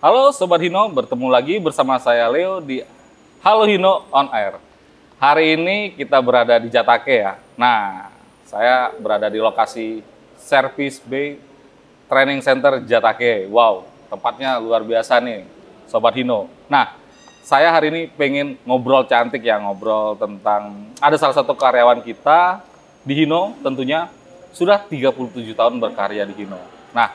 Halo Sobat Hino, bertemu lagi bersama saya Leo di Halo Hino On Air. Hari ini kita berada di Jatake ya. Nah, saya berada di lokasi Service Bay Training Center Jatake. Wow, tempatnya luar biasa nih Sobat Hino. Nah, saya hari ini pengen ngobrol cantik ya, ngobrol tentang ada salah satu karyawan kita di Hino tentunya sudah 37 tahun berkarya di Hino. Nah,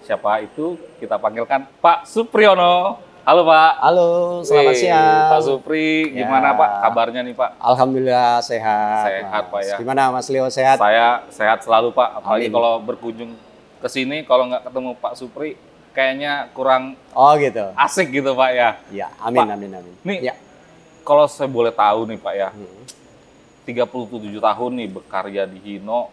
siapa itu? Kita panggilkan Pak Supriyono. Halo Pak. Halo, selamat siang. Pak Supri, gimana Pak kabarnya nih Pak? Alhamdulillah sehat. Sehat Pak ya. Gimana Mas Leo, sehat? Saya sehat selalu Pak. Apalagi Amin. kalau berkunjung ke sini, kalau nggak ketemu Pak Supri, kayaknya kurang Oh gitu. asik gitu Pak ya. Ya, amin, Pak, amin, amin. Nih, Ya. kalau saya boleh tahu nih Pak ya, 37 tahun nih berkarya di Hino,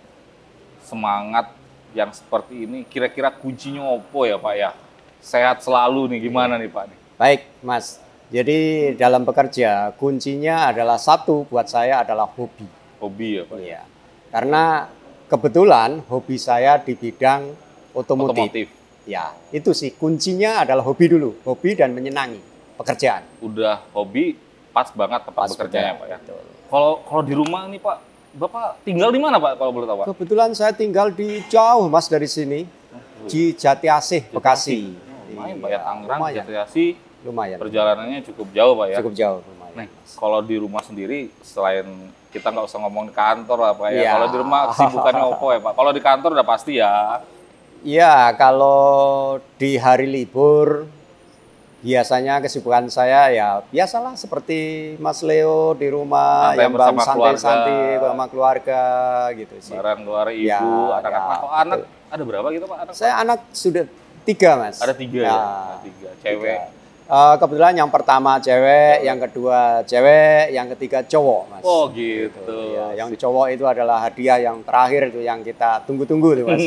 semangat yang seperti ini, kira-kira kuncinya opo ya Pak ya? Sehat selalu nih, gimana nih Pak? Baik, Mas. Jadi dalam bekerja, kuncinya adalah satu buat saya adalah hobi. Hobi ya Pak? Ya. Karena kebetulan hobi saya di bidang otomotif. Ya, itu sih kuncinya adalah hobi dulu. Hobi dan menyenangi pekerjaan. Udah hobi, pas banget tempat bekerjanya Pak ya? Betul. Kalau di rumah nih Pak, Bapak tinggal di mana Pak kalau boleh tahu Pak? Kebetulan saya tinggal di jauh Mas dari sini, di Jati Asih, Bekasi. Lumayan Pak ya, Tangerang, lumayan. Jatiasih, Lumayan. perjalanannya cukup jauh Pak ya? Cukup jauh lumayan. Nih, kalau di rumah sendiri, selain kita nggak usah ngomong di kantor lah Pak ya, Iya. kalau di rumah kesibukannya opo ya Pak? Kalau di kantor udah pasti ya. Iya, kalau di hari libur biasanya kesibukan saya ya biasalah seperti Mas Leo di rumah, Santai yang bersama santai-santai sama keluarga gitu sih. Bareng keluar ibu, Ya, anak-anak. ya, Kalau anak, betul. ada berapa gitu Pak? Anak, Saya anak sudah 3 Mas. Ada 3 ya? Ada 3. Cewek. Kebetulan yang pertama cewek, yang kedua cewek, yang ketiga cowok Mas. Oh gitu. Ya, yang cowok itu adalah hadiah yang terakhir itu yang kita tunggu-tunggu tuh Mas.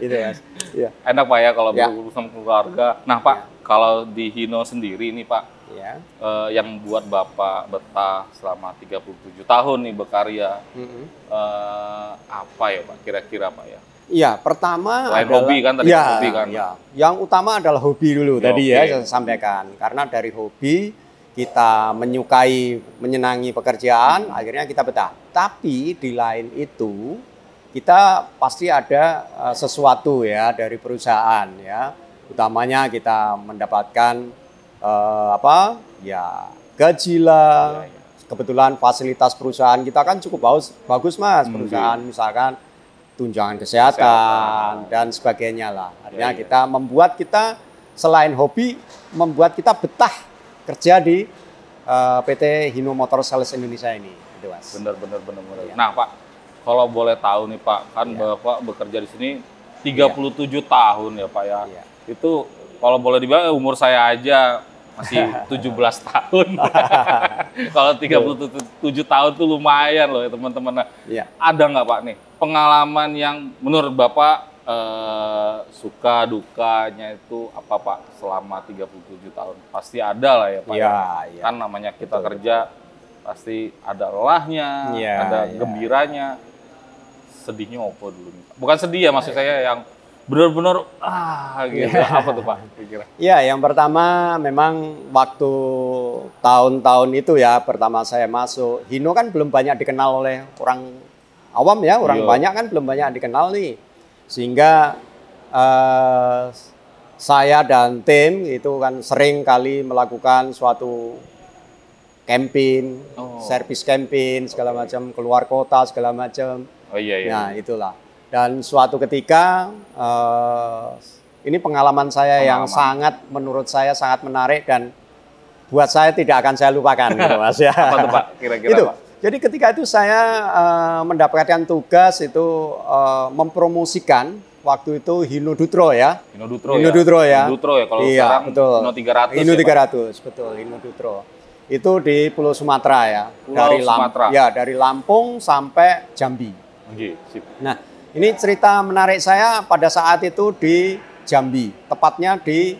Itu Mas. Ya. Enak Pak ya kalau Ya. berurusan keluarga. Nah Pak, kalau di Hino sendiri nih Pak, Ya. yang buat Bapak betah selama 37 tahun nih berkarya, apa ya Pak kira-kira Pak ya? Iya, pertama Selain adalah hobi kan tadi, ya, hobi kan? ya. Yang utama adalah hobi dulu Ya, tadi oke. ya saya sampaikan. Karena dari hobi kita menyukai, menyenangi pekerjaan, akhirnya kita betah. Tapi di lain itu kita pasti ada sesuatu ya dari perusahaan ya. Utamanya kita mendapatkan apa? Ya, gaji lah. Ya, ya. Kebetulan fasilitas perusahaan kita kan cukup bagus Mas. Perusahaan misalkan tunjangan kesehatan dan sebagainya lah. Artinya Ya. kita membuat kita selain hobi, membuat kita betah kerja di PT Hino Motor Sales Indonesia ini. Itu Mas. Bener. Ya. Nah Pak, kalau boleh tahu nih Pak, kan Ya. Bapak bekerja di sini 37 tahun ya Pak ya. Ya. Itu kalau boleh dibilang umur saya aja masih 17 tahun. Kalau 37 tahun tuh lumayan loh ya teman-teman. Nah, Ya. ada nggak Pak nih pengalaman yang menurut Bapak suka dukanya itu apa Pak selama 37 tahun? Pasti ada lah ya Pak. Ya, ya. Kan namanya kita kerja pasti ada lelahnya, Ya, ada ya. gembiranya. Sedihnya apa dulu nih Pak? Bukan sedih ya maksud saya yang benar-benar gitu. Apa tuh Pak kira-kira? Ya, yang pertama memang waktu tahun-tahun itu ya, pertama saya masuk, Hino kan belum banyak dikenal oleh orang awam ya, orang Iya. banyak kan belum banyak dikenal nih. Sehingga saya dan tim itu kan sering kali melakukan suatu campaign, servis campaign, segala macam, keluar kota, segala macam. Oh iya. Nah, itulah. Dan suatu ketika ini pengalaman saya yang sangat menurut saya sangat menarik dan buat saya tidak akan saya lupakan gitu Mas ya. Apa tuh Pak kira-kira Itu. Pak? Jadi ketika itu saya mendapatkan tugas itu mempromosikan waktu itu Hino Dutro ya. Hino Dutro Hino ya. Dutro ya. Hino Dutro ya kalau Iya, sekarang betul. Hino 300. Hino ya, Pak? 300, betul, Hino Dutro. Itu di Pulau Sumatera ya. Pulau Sumatera. Dari Lampung sampai Jambi. Oke, sip. Nah, ini cerita menarik saya pada saat itu di Jambi, tepatnya di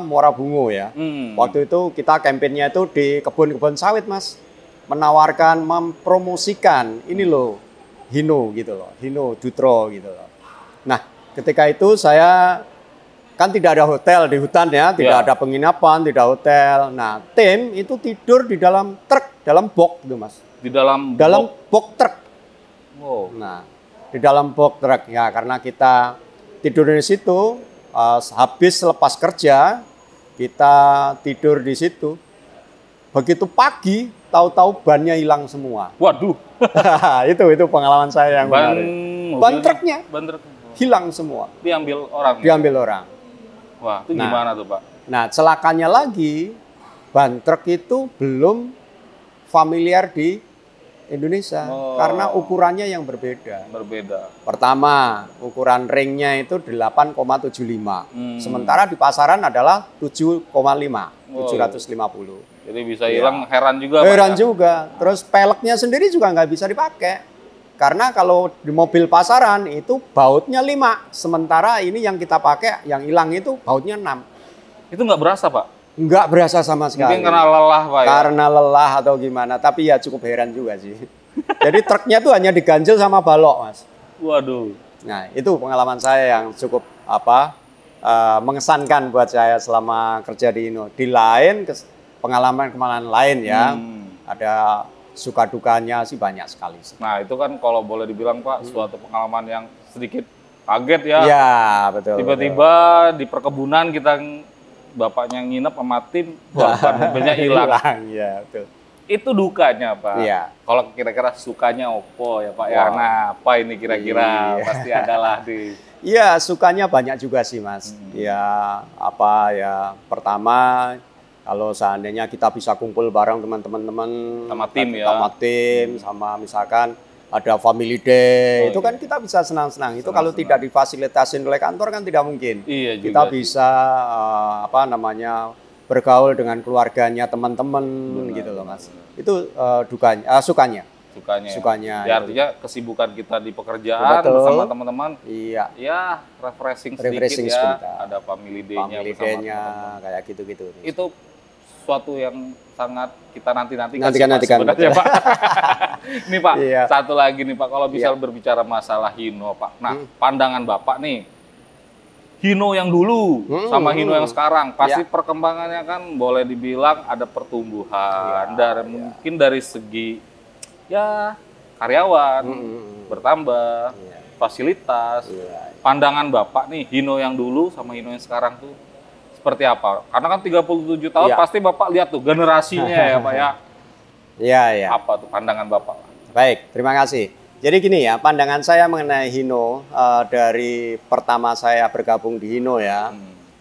Muara Bungo ya. Waktu itu kita kampanyenya itu di kebun-kebun sawit, Mas. Menawarkan, mempromosikan ini loh, Hino gitu loh, Hino Dutro gitu loh. Nah, ketika itu saya kan tidak ada hotel di hutan ya, tidak ada penginapan, tidak hotel. Nah, tim itu tidur di dalam truk, dalam box gitu Mas. Di dalam box truk. Wow. Nah, di dalam box truk ya, karena kita tidur di situ, habis lepas kerja kita tidur di situ. Begitu pagi, tahu-tahu bannya hilang semua. Waduh. Itu pengalaman saya yang menarik. Ban truknya hilang semua. Diambil orang. Diambil orang. Wah, itu gimana tuh Pak? Nah, celakanya lagi, ban truk itu belum familiar di Indonesia karena ukurannya yang berbeda. Pertama, ukuran ringnya itu 8,75. Sementara di pasaran adalah 7,5, 750. Jadi bisa hilang, heran juga. Heran juga. Terus peleknya sendiri juga nggak bisa dipakai. Karena kalau di mobil pasaran itu bautnya 5. Sementara ini yang kita pakai, yang hilang itu bautnya 6. Itu nggak berasa Pak? Nggak berasa sama sekali. Mungkin karena lelah Pak ya? Karena lelah atau gimana. Tapi ya cukup heran juga sih. Jadi truknya tuh hanya diganjel sama balok Mas. Waduh. Nah itu pengalaman saya yang cukup mengesankan buat saya selama kerja di Hino. Di lain pengalaman lain ya. Ada suka dukanya sih banyak sekali sih. Nah itu kan kalau boleh dibilang Pak, suatu pengalaman yang sedikit kaget ya. Iya betul. Tiba-tiba di perkebunan kita, bapaknya nginep sama tim, ban mobilnya hilang. Ya betul. Itu dukanya Pak. Iya. Kalau kira-kira sukanya opo ya Pak ya. Nah apa ini kira-kira pasti adalah di. Iya sukanya banyak juga sih Mas. Ya pertama. Kalau seandainya kita bisa kumpul bareng teman-teman sama tim ya, sama misalkan ada family day, itu kan kita bisa senang-senang. Itu kalau tidak difasilitasi oleh kantor kan tidak mungkin. Iya juga. Kita bisa bergaul dengan keluarganya teman-teman gitu loh Mas. Itu sukanya. Ya, artinya kesibukan kita di pekerjaan bersama teman-teman. Iya. Ya refreshing sedikit ya. Ada family day-nya kayak gitu-gitu. Itu suatu yang sangat kita nantikan sebenarnya Pak. Nih Pak, satu lagi nih Pak, kalau bisa berbicara masalah Hino Pak. Nah, pandangan Bapak nih, Hino yang dulu sama Hino yang sekarang, pasti perkembangannya kan boleh dibilang ada pertumbuhan mungkin dari segi karyawan bertambah, fasilitas. Pandangan Bapak nih, Hino yang dulu sama Hino yang sekarang tuh seperti apa? Karena kan 37 tahun pasti Bapak lihat tuh generasinya ya Pak ya. Iya. Apa tuh pandangan Bapak? Baik, terima kasih. Jadi gini ya, pandangan saya mengenai Hino dari pertama saya bergabung di Hino ya.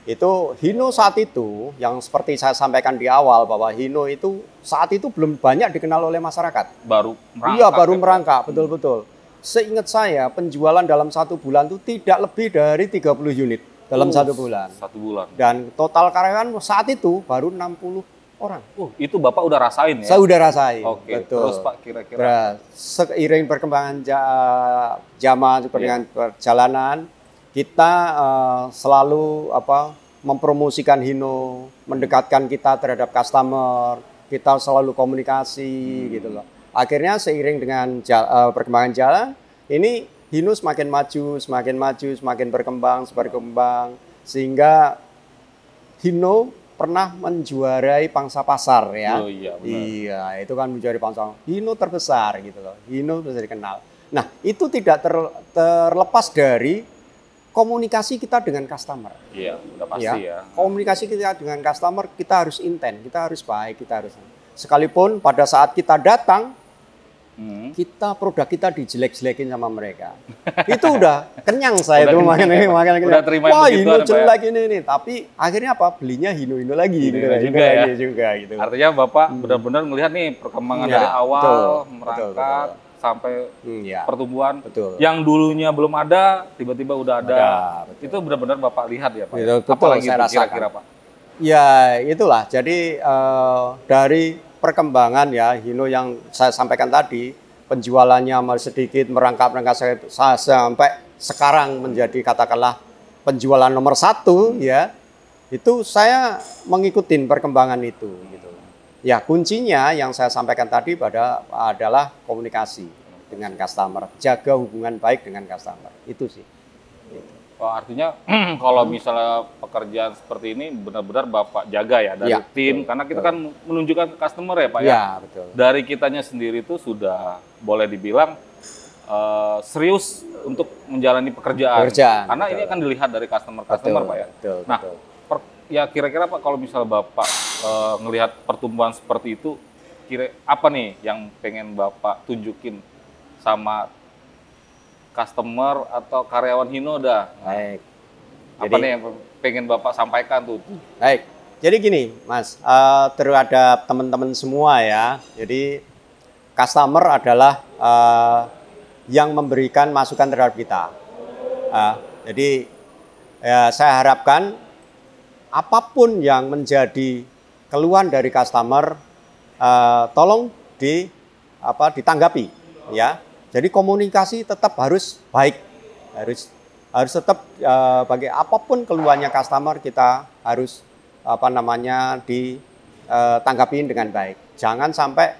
Itu Hino saat itu yang seperti saya sampaikan di awal bahwa Hino itu saat itu belum banyak dikenal oleh masyarakat. Baru merangkak. Iya, baru merangkak, betul-betul. Seingat saya penjualan dalam 1 bulan itu tidak lebih dari 30 unit. Dalam 1 bulan. 1 bulan. Dan total karyawan saat itu baru 60 orang. Itu Bapak udah rasain ya? Saya udah rasain. Oke. Betul. Terus Pak kira-kira? Seiring perkembangan zaman dengan perjalanan, kita selalu mempromosikan Hino, mendekatkan kita terhadap customer, kita selalu komunikasi gitu loh. Akhirnya seiring dengan perkembangan jalan, ini Hino semakin berkembang, sehingga Hino pernah menjuarai pangsa pasar ya. Oh iya, benar. Iya, itu kan menjuarai pangsa. Hino terbesar gitu loh. Hino bisa dikenal. Nah, itu tidak terlepas dari komunikasi kita dengan customer. Iya, udah pasti ya. Komunikasi kita dengan customer kita harus intens, kita harus baik, sekalipun pada saat kita datang produk kita dijelek-jelekin sama mereka. Itu udah kenyang saya tuh makanya udah terima wah Hino jelek ini. Tapi akhirnya belinya Hino lagi juga gitu. Artinya Bapak benar-benar melihat nih perkembangan dari awal merangkak sampai pertumbuhan yang dulunya belum ada tiba-tiba udah ada. Itu benar-benar Bapak lihat ya Pak. Apalagi saya kira-kira Pak. Ya itulah. Jadi dari perkembangan ya Hino yang saya sampaikan tadi, penjualannya sedikit merangkak sampai sekarang menjadi katakanlah penjualan nomor 1 ya. Itu saya mengikuti perkembangan itu gitu. Ya kuncinya yang saya sampaikan tadi adalah komunikasi dengan customer, jaga hubungan baik dengan customer. Itu sih. Oh, artinya kalau misalnya pekerjaan seperti ini benar-benar Bapak jaga ya dari Ya, tim, betul, karena kita betul. kan menunjukkan ke customer ya Pak ya. Ya, betul. Dari kitanya sendiri itu sudah boleh dibilang serius untuk menjalani pekerjaan. Karena betul. ini akan dilihat dari customer Pak ya. Betul, Nah, betul. ya kira-kira Pak kalau misalnya Bapak ngelihat pertumbuhan seperti itu, apa nih yang pengen Bapak tunjukin sama customer atau karyawan Hino dah? Baik. Apa nih yang pengen Bapak sampaikan tuh? Baik. Jadi gini, Mas, terhadap teman-teman semua ya. Jadi customer adalah yang memberikan masukan terhadap kita. Jadi ya, saya harapkan apapun yang menjadi keluhan dari customer, tolong ditanggapi, ya. Jadi komunikasi tetap harus baik, harus tetap bagi apapun keluhannya customer kita harus ditanggapi dengan baik. Jangan sampai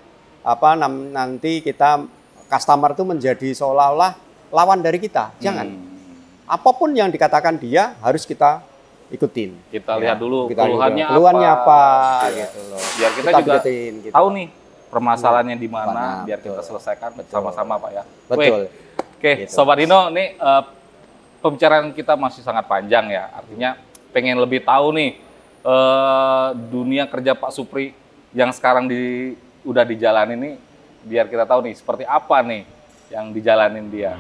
nanti kita customer itu menjadi seolah-olah lawan dari kita. Jangan. Apapun yang dikatakan dia harus kita ikutin. Kita lihat dulu keluhannya apa gitu loh. Biar kita juga ikutin, gitu. tahu nih permasalahannya di mana, biar kita selesaikan sama-sama Pak ya. Betul. Oke, Gitu. Sobat Hino, nih pembicaraan kita masih sangat panjang ya. Artinya pengen lebih tahu nih dunia kerja Pak Supri yang sekarang udah dijalanin nih, biar kita tahu nih seperti apa nih yang dijalanin dia.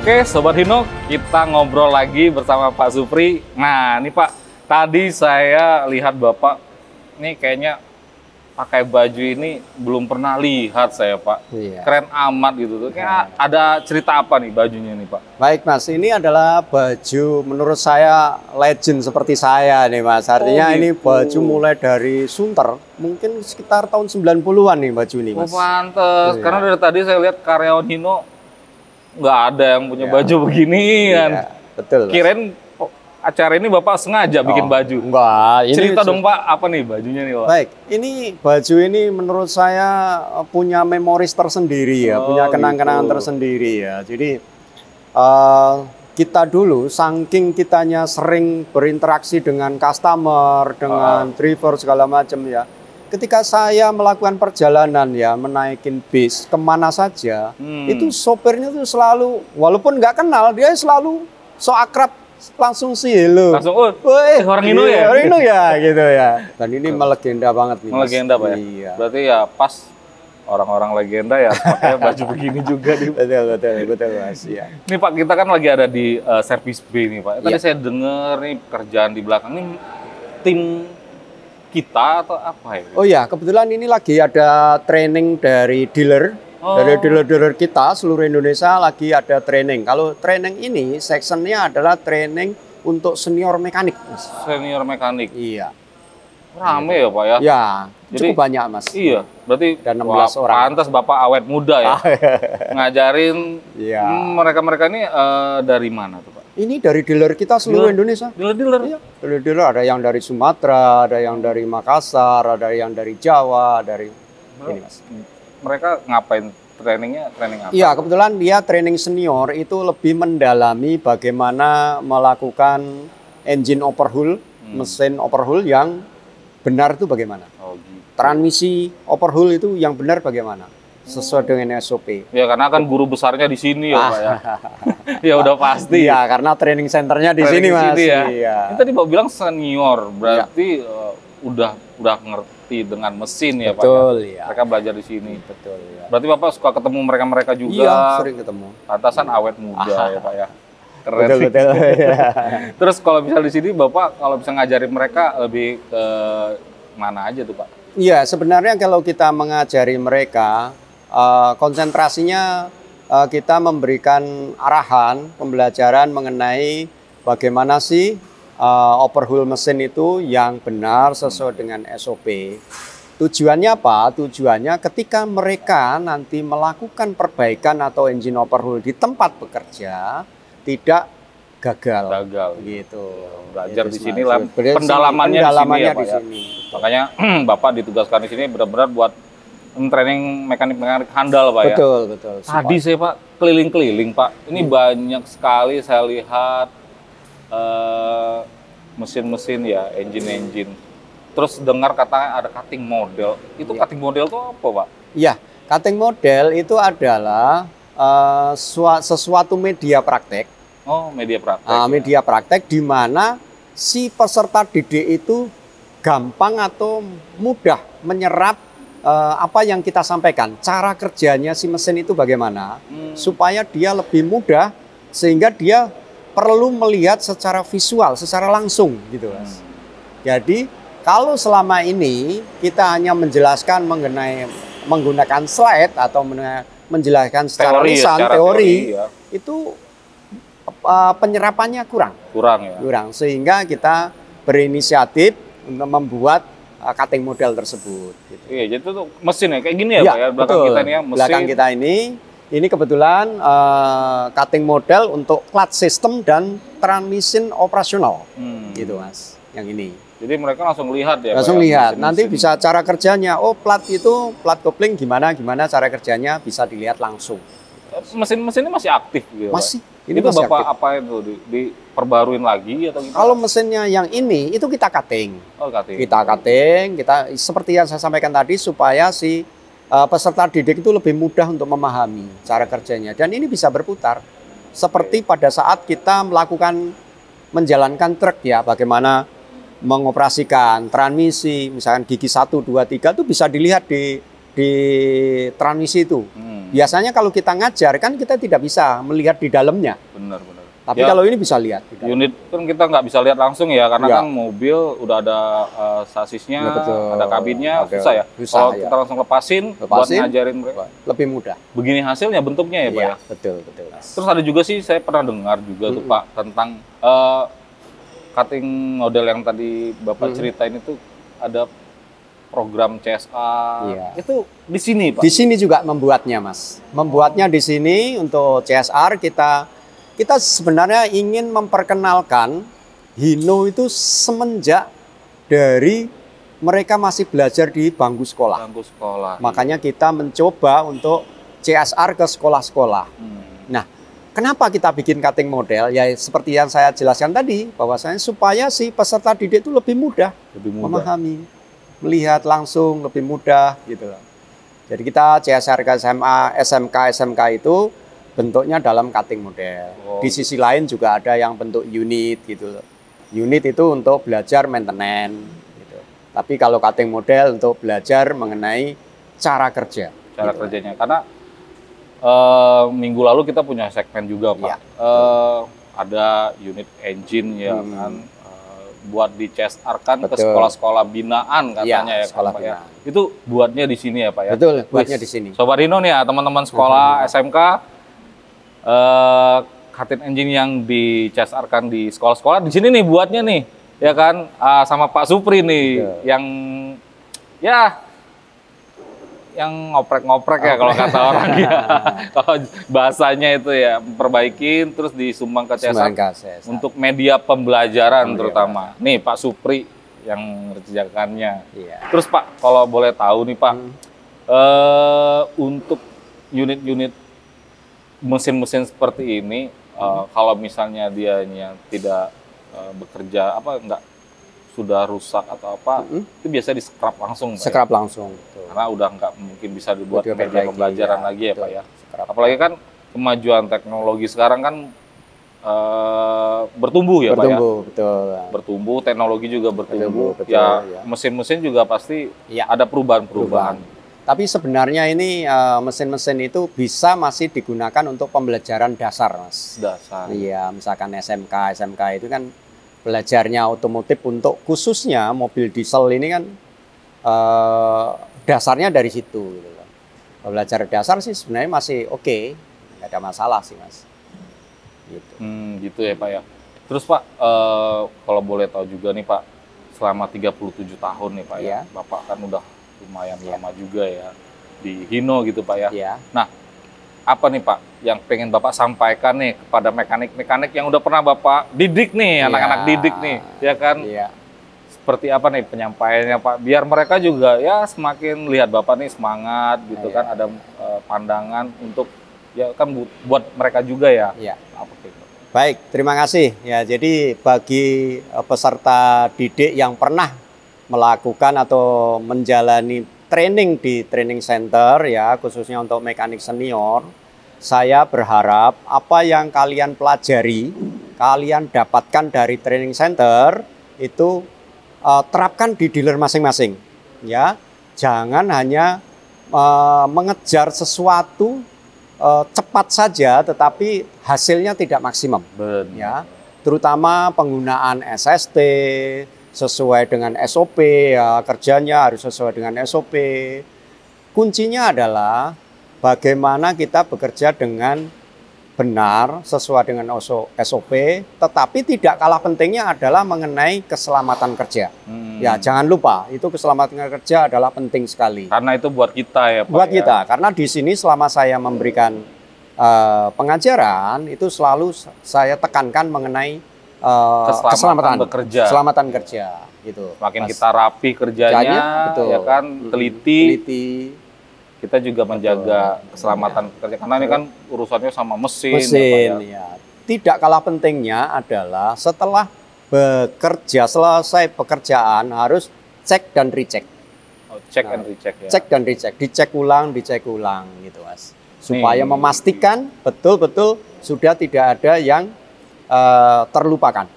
Oke, Sobat Hino, kita ngobrol lagi bersama Pak Supri. Nah, ini Pak, tadi saya lihat Bapak, ini kayaknya pakai baju ini belum pernah lihat saya Pak. Iya. Keren amat gitu. Kayak ada cerita apa nih bajunya nih Pak? Baik Mas, ini adalah baju menurut saya legend seperti saya nih Mas. Artinya ini baju mulai dari Sunter, mungkin sekitar tahun 90-an nih baju ini Mas. Oh pantes, karena dari tadi saya lihat karyawan Hino nggak ada yang punya baju beginian. Iya, betul. Mas. Kirain acara ini Bapak sengaja bikin baju. Enggak, ini Cerita dong Pak, apa nih bajunya nih Pak? Baik, ini baju ini menurut saya punya memoris tersendiri ya, punya kenang-kenangan tersendiri ya. Jadi kita dulu saking kitanya sering berinteraksi dengan customer, dengan driver segala macam ya. Ketika saya melakukan perjalanan ya, menaikin bis kemana saja, itu sopirnya tuh selalu, walaupun nggak kenal, dia selalu so akrab, langsung sih hello. Langsung, orang Hino ya? Orang Hino ya, gitu ya. Dan ini melegenda banget nih. Melegenda Pak ya? Iya. Berarti ya pas orang-orang legenda ya pakai baju begini juga nih. Betul Mas. Ya. Ini Pak, kita kan lagi ada di servis B nih Pak. Tadi saya dengar nih pekerjaan di belakang nih tim kita atau apa ya? Oh ya, kebetulan ini lagi ada training dari dealer. Dari dealer-dealer kita seluruh Indonesia lagi ada training. Kalau training ini sectionnya adalah training untuk senior mekanik. Mas. Senior mekanik. Iya. Rame ya Pak ya? Ya, Jadi, cukup banyak Mas. Iya, berarti Dan 16 orang. Pantas Bapak awet muda ya. Ngajarin mereka-mereka ini dari mana tuh Pak? Ini dari dealer kita seluruh Indonesia. Dealer-dealer? Iya, dealer-dealer ada yang dari Sumatera, ada yang dari Makassar, ada yang dari Jawa, dari ini Mas. Mereka ngapain training apa? Iya, kebetulan dia training senior itu lebih mendalami bagaimana melakukan engine overhaul, mesin overhaul yang benar itu bagaimana. Oh, gitu. Transmisi overhaul itu yang benar bagaimana. Sesuai dengan SOP. Ya karena kan guru besarnya di sini ya Pak ya. Ya udah pasti. Iya, karena training centernya di sini Mas. Ya. Iya. Ini tadi Bapak bilang senior, berarti udah ngerti dengan mesin ya Pak ya. Betul ya. Mereka belajar di sini. Betul ya. Berarti Bapak suka ketemu mereka juga. Iya, sering ketemu. Pantasan awet muda ya Pak ya. Keren Betul, sih. betul. Ya. Terus kalau misal di sini Bapak kalau bisa ngajarin mereka lebih ke mana aja tuh Pak? Iya, sebenarnya kalau kita mengajari mereka, konsentrasinya kita memberikan arahan pembelajaran mengenai bagaimana sih overhaul mesin itu yang benar sesuai dengan SOP. Tujuannya apa? Tujuannya ketika mereka nanti melakukan perbaikan atau engine overhaul di tempat bekerja tidak gagal. Gitu. Belajar Itu di sini semua. lah pendalamannya di sini ya Pak di ya. sini. Makanya Bapak ditugaskan di sini benar-benar buat training mekanik-mekanik handal Pak ya. Betul, betul. Tadi saya Pak keliling-keliling Pak. Ini banyak sekali saya lihat mesin-mesin ya, engine-engine. Terus dengar katanya ada cutting model. Itu cutting model itu apa Pak? Iya, cutting model itu adalah sesuatu media praktek. Oh, media praktek. Media praktek di mana si peserta didik itu gampang atau mudah menyerap apa yang kita sampaikan. Cara kerjanya si mesin itu bagaimana, supaya dia lebih mudah, sehingga dia perlu melihat secara visual, secara langsung gitu Mas. Jadi kalau selama ini kita hanya menjelaskan mengenai menggunakan slide atau menjelaskan secara lisan, teori ya. Itu penyerapannya kurang ya. Kurang, sehingga kita berinisiatif untuk membuat cutting model tersebut. Gitu. Iya, jadi itu mesin ya, kayak gini ya Pak ya, belakang betul. kita ini ya, mesin. Belakang kita ini kebetulan cutting model untuk clutch system dan transmission operasional, gitu Mas, yang ini. Jadi mereka langsung lihat ya. Langsung Pak, lihat, mesin, nanti bisa cara kerjanya. Oh, plat coupling gimana cara kerjanya bisa dilihat langsung. Mesin-mesin ini masih aktif gitu. Masih. Pak? Ini itu masih Bapak aktif. apa itu diperbaruin lagi atau gimana? Kalau mesinnya yang ini itu kita cutting. Oh, cutting. Kita cutting, kita seperti yang saya sampaikan tadi supaya si peserta didik itu lebih mudah untuk memahami cara kerjanya, dan ini bisa berputar. Seperti pada saat kita menjalankan truk ya, bagaimana mengoperasikan transmisi, misalkan gigi 1, 2, 3 itu bisa dilihat di transmisi itu. Biasanya kalau kita ngajar kan kita tidak bisa melihat di dalamnya. Benar. Tapi Ya, kalau ini bisa lihat. unit kan kita nggak bisa lihat langsung ya, karena Ya. kan mobil udah ada sasisnya, Ya, betul. ada kabinnya, Ada. susah ya. Susah, Kalau ya. kita langsung lepasin buat ngajarin mereka. Lebih mudah. Begini hasilnya, bentuknya ya Pak ya. Betul. Mas. Terus ada juga sih, saya pernah dengar juga tuh Pak tentang cutting model yang tadi Bapak ceritain itu ada program CSR. Iya. Itu di sini Pak? Di sini juga membuatnya Mas. Membuatnya di sini untuk CSR kita sebenarnya ingin memperkenalkan Hino itu semenjak dari mereka masih belajar di bangku sekolah. Makanya kita mencoba untuk CSR ke sekolah-sekolah. Nah, kenapa kita bikin cutting model? Ya seperti yang saya jelaskan tadi, bahwasanya supaya si peserta didik itu lebih mudah memahami, melihat langsung lebih mudah gitu loh. Jadi kita CSR ke SMA, SMK itu bentuknya dalam cutting model. Di sisi lain juga ada yang bentuk unit gitu loh. Unit itu untuk belajar maintenance gitu. Tapi kalau cutting model untuk belajar mengenai cara kerja. Cara kerjanya. Karena minggu lalu kita punya segmen juga Pak. Ya. Ada unit engine ya kan. Buat di CSR kan ke Betul. sekolah-sekolah binaan katanya ya sekolah kan, Pak ya. binaan. Itu buatnya di sini ya Pak ya. Betul, buatnya di sini. Sobat Hino nih ya, teman-teman sekolah SMK cutting engine yang di CSR kan di sekolah-sekolah di sini nih buatnya nih ya kan, sama Pak Supri nih. Betul. yang ngoprek-ngoprek ya kalau kata orang ya. Kalau bahasanya itu ya, perbaikin terus disumbang ke CSR untuk media pembelajaran terutama. Nih Pak Supri yang mengerjakannya. Iya. Terus Pak, kalau boleh tahu nih Pak, untuk unit-unit mesin-mesin seperti ini, kalau misalnya dianya tidak bekerja enggak sudah rusak atau apa, itu biasa di-scrap langsung Pak. Scrap langsung. Karena udah nggak mungkin bisa dibuat media pembelajaran lagi ya Pak ya. Apalagi kan kemajuan teknologi sekarang kan bertumbuh ya Pak ya? Bertumbuh, betul. Bertumbuh, teknologi juga bertumbuh. Betul, Ya, ya. mesin-mesin juga pasti Ya. ada perubahan-perubahan. Tapi sebenarnya ini mesin-mesin itu bisa masih digunakan untuk pembelajaran dasar, Mas. Dasar. Iya, misalkan SMK itu kan belajarnya otomotif untuk khususnya mobil diesel ini kan dasarnya dari situ. Gitu. Belajar dasar sih sebenarnya masih oke, nggak ada masalah sih Mas. Gitu. Gitu ya Pak ya. Terus Pak, kalau boleh tahu juga nih Pak, selama 37 tahun nih Pak ya, Bapak kan udah lumayan lama juga ya di Hino gitu Pak ya. Nah, apa nih Pak yang pengen Bapak sampaikan nih kepada mekanik-mekanik yang udah pernah Bapak didik nih, anak-anak didik nih, ya kan? Seperti apa nih penyampaiannya Pak? Biar mereka juga ya semakin lihat Bapak nih semangat gitu kan, ada pandangan untuk ya kan buat mereka juga ya. Apa gitu. Baik, terima kasih. Ya, jadi bagi peserta didik yang pernah melakukan atau menjalani training di training center ya, khususnya untuk mekanik senior, saya berharap apa yang kalian pelajari, kalian dapatkan dari training center itu terapkan di dealer masing-masing, ya. Jangan hanya mengejar sesuatu cepat saja, tetapi hasilnya tidak maksimum, ya. Terutama penggunaan SST sesuai dengan SOP, ya kerjanya harus sesuai dengan SOP. Kuncinya adalah bagaimana kita bekerja dengan benar sesuai dengan SOP, tetapi tidak kalah pentingnya adalah mengenai keselamatan kerja. Ya, jangan lupa, itu keselamatan kerja adalah penting sekali. Karena itu buat kita ya Pak. Buat kita, karena di sini selama saya memberikan pengajaran, itu selalu saya tekankan mengenai keselamatan bekerja. Keselamatan kerja, gitu. Makin kita rapi kerjanya, betul. Ya kan, teliti. Kita juga menjaga keselamatan kerja karena ini kan urusannya sama mesin ya. Tidak kalah pentingnya adalah setelah bekerja, selesai pekerjaan harus cek dan recheck. Cek and recheck ya. Cek dan recheck, dicek ulang gitu Mas. Supaya memastikan betul-betul sudah tidak ada yang terlupakan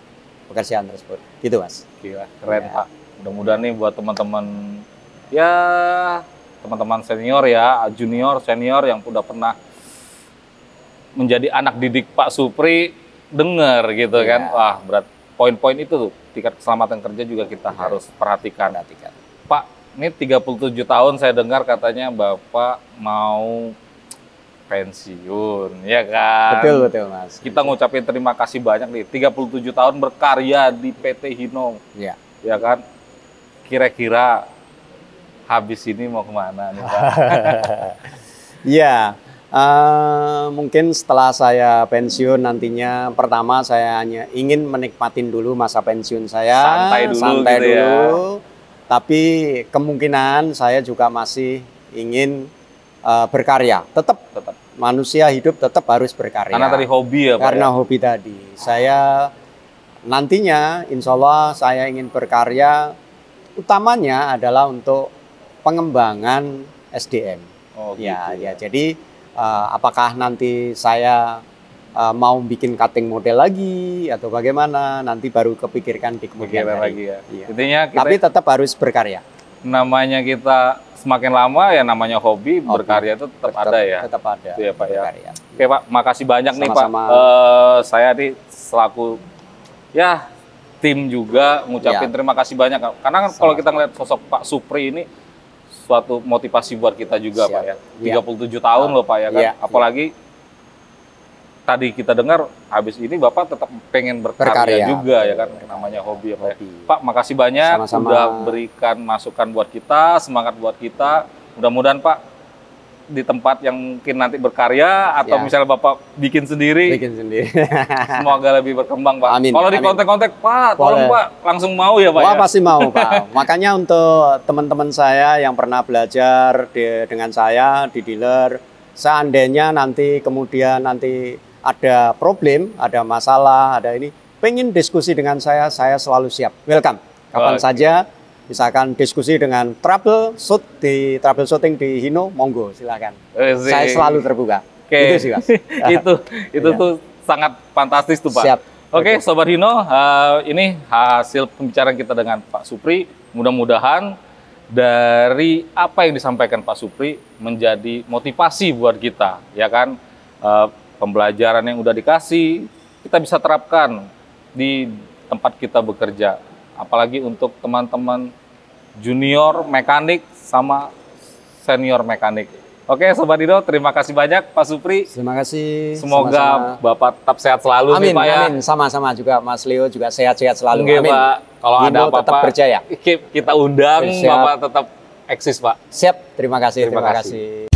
pekerjaan tersebut. Gitu Mas. Gila, keren Pak. Mudah-mudahan nih buat teman-teman ya teman-teman senior ya, junior, senior yang udah pernah menjadi anak didik Pak Supri dengar gitu kan. Wah, berat poin-poin itu tuh, tingkat keselamatan kerja juga kita harus perhatikan. Pak, ini 37 tahun saya dengar katanya Bapak mau pensiun, ya kan? Betul Mas. Kita ngucapin terima kasih banyak nih, 37 tahun berkarya di PT Hino. Ya kan? Kira-kira habis ini mau kemana nih Pak? Ya, mungkin setelah saya pensiun nantinya, pertama saya hanya ingin menikmatin dulu masa pensiun saya, santai dulu. Ya. Tapi kemungkinan saya juga masih ingin berkarya. Tetap manusia hidup tetap harus berkarya. Karena tadi hobi ya Pak? Karena hobi tadi. Saya nantinya insya Allah saya ingin berkarya, utamanya adalah untuk pengembangan SDM. Jadi apakah nanti saya mau bikin cutting model lagi atau bagaimana, nanti baru kepikirkan di kemudian hari. Intinya kita, tapi tetap harus berkarya. Namanya kita semakin lama ya namanya hobi, berkarya itu tetap ada ya. Tetap ada. Itu ya Pak ya. Oke Pak, makasih banyak nih Pak. Saya nih selaku ya tim juga ngucapin terima kasih banyak. Karena kan kalau kita ngeliat sosok Pak Supri ini suatu motivasi buat kita juga Pak ya. 37 tahun loh Pak ya kan. Apalagi tadi kita dengar habis ini Bapak tetap pengen berkarya juga ya kan. Namanya hobi ya Pak. Pak, makasih banyak sudah berikan masukan buat kita, semangat buat kita. Mudah-mudahan Pak di tempat yang mungkin nanti berkarya atau misalnya Bapak bikin sendiri. Semoga lebih berkembang Pak. Kalau di kontak-kontak Pak, tolong Pak langsung mau ya Pak. Wah, pasti mau Pak. Makanya untuk teman-teman saya yang pernah belajar dengan saya di dealer, seandainya nanti kemudian ada problem, ada masalah, ada ini, pengen diskusi dengan saya selalu siap. Welcome. Kapan saja. Misalkan diskusi dengan troubleshooting di Hino, monggo silakan. Saya selalu terbuka. Itu sih Mas. itu tuh sangat fantastis tuh Pak. Siap. Oke, Sobat Hino, ini hasil pembicaraan kita dengan Pak Supri. Mudah-mudahan dari apa yang disampaikan Pak Supri menjadi motivasi buat kita, ya kan? Pembelajaran yang udah dikasih, kita bisa terapkan di tempat kita bekerja. Apalagi untuk teman-teman junior mekanik sama senior mekanik. Oke, Sobat Hino, terima kasih banyak Pak Supri. Terima kasih. Semoga Sama-sama. Bapak tetap sehat selalu Amin, nih Pak ya. amin. Sama-sama juga Mas Leo juga sehat-sehat selalu. Oke, Amin. Pak. Kalau ada Hino apa-apa, tetap berjaya. kita undang Siap. Bapak tetap eksis Pak. Siap, terima kasih. Terima Terima kasih. kasih.